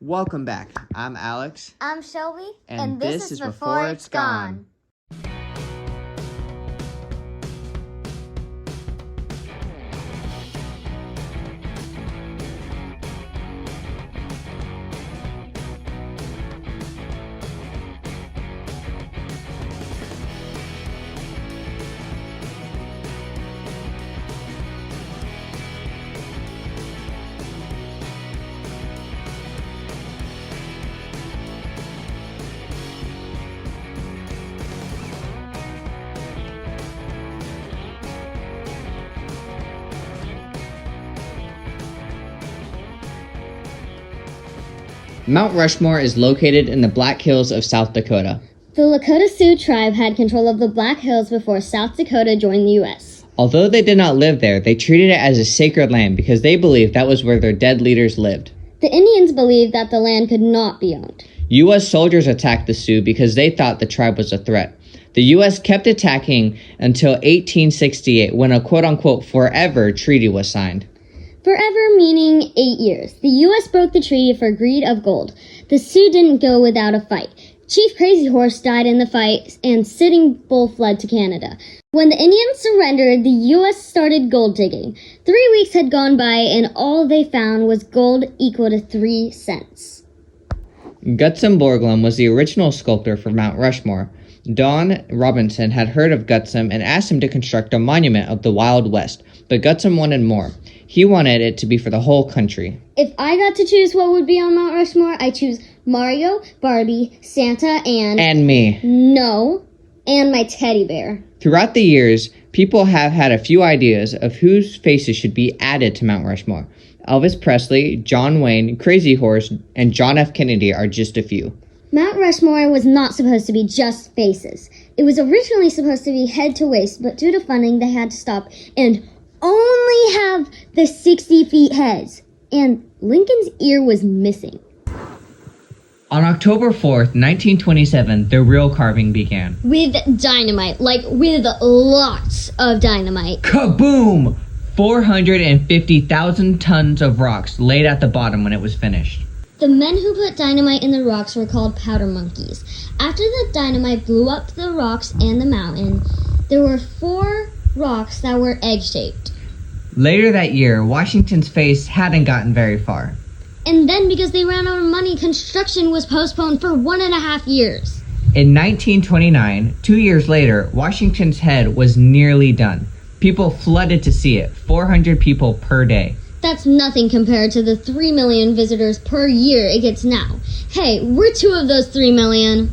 Welcome back. I'm Alex. I'm Shelby. And this is Before It's Gone. Mount Rushmore is located in the Black Hills of South Dakota. The Lakota Sioux tribe had control of the Black Hills before South Dakota joined the U.S. Although they did not live there, they treated it as a sacred land because they believed that was where their dead leaders lived. The Indians believed that the land could not be owned. U.S. soldiers attacked the Sioux because they thought the tribe was a threat. The U.S. kept attacking until 1868 when a quote-unquote forever treaty was signed. Forever meaning 8 years. The U.S. broke the treaty for greed of gold. The Sioux didn't go without a fight. Chief Crazy Horse died in the fight, and Sitting Bull fled to Canada. When the Indians surrendered, the U.S. started gold digging. 3 weeks had gone by, and all they found was gold equal to 3 cents. Gutzon Borglum was the original sculptor for Mount Rushmore. Don Robinson had heard of Gutzon and asked him to construct a monument of the Wild West, but Gutzon wanted more. He wanted it to be for the whole country. If I got to choose what would be on Mount Rushmore, I choose Mario, Barbie, Santa, And me. No, and my teddy bear. Throughout the years, people have had a few ideas of whose faces should be added to Mount Rushmore. Elvis Presley, John Wayne, Crazy Horse, and John F. Kennedy are just a few. Mount Rushmore was not supposed to be just faces. It was originally supposed to be head to waist, but due to funding, they had to stop and only have the 60 feet heads. And Lincoln's ear was missing. On October 4th, 1927, the real carving began. With dynamite, like with lots of dynamite. Kaboom! 450,000 tons of rocks laid at the bottom when it was finished. The men who put dynamite in the rocks were called powder monkeys. After the dynamite blew up the rocks and the mountain, there were 4 rocks that were egg-shaped. Later that year, Washington's face hadn't gotten very far. And then because they ran out of money, construction was postponed for 1.5 years. In 1929, 2 years later, Washington's head was nearly done. People flooded to see it, 400 people per day. That's nothing compared to the 3 million visitors per year it gets now. Hey, we're 2 of those 3 million.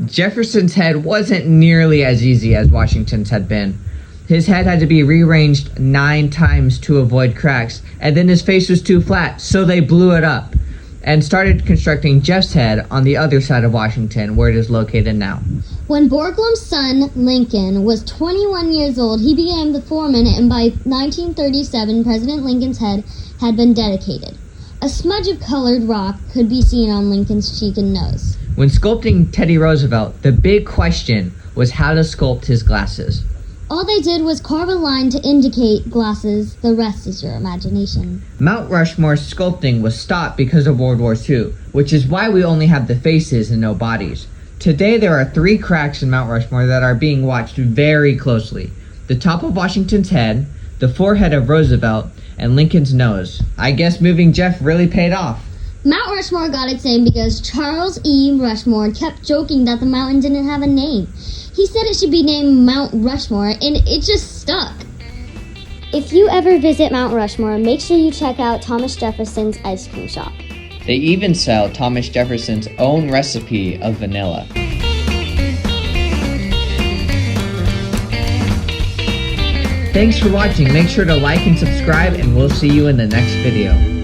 Jefferson's head wasn't nearly as easy as Washington's had been. His head had to be rearranged 9 times to avoid cracks, and then his face was too flat, so they blew it up and started constructing Jeff's head on the other side of Washington, where it is located now. When Borglum's son, Lincoln, was 21 years old, he became the foreman, and by 1937, President Lincoln's head had been dedicated. A smudge of colored rock could be seen on Lincoln's cheek and nose. When sculpting Teddy Roosevelt, the big question was how to sculpt his glasses. All they did was carve a line to indicate glasses. The rest is your imagination. Mount Rushmore's sculpting was stopped because of World War II, which is why we only have the faces and no bodies. Today there are 3 cracks in Mount Rushmore that are being watched very closely. The top of Washington's head, the forehead of Roosevelt, and Lincoln's nose. I guess moving Jeff really paid off. Mount Rushmore got its name because Charles E. Rushmore kept joking that the mountain didn't have a name. He said it should be named Mount Rushmore, and it just stuck. If you ever visit Mount Rushmore, make sure you check out Thomas Jefferson's ice cream shop. They even sell Thomas Jefferson's own recipe of vanilla. Thanks for watching. Make sure to like and subscribe, and we'll see you in the next video.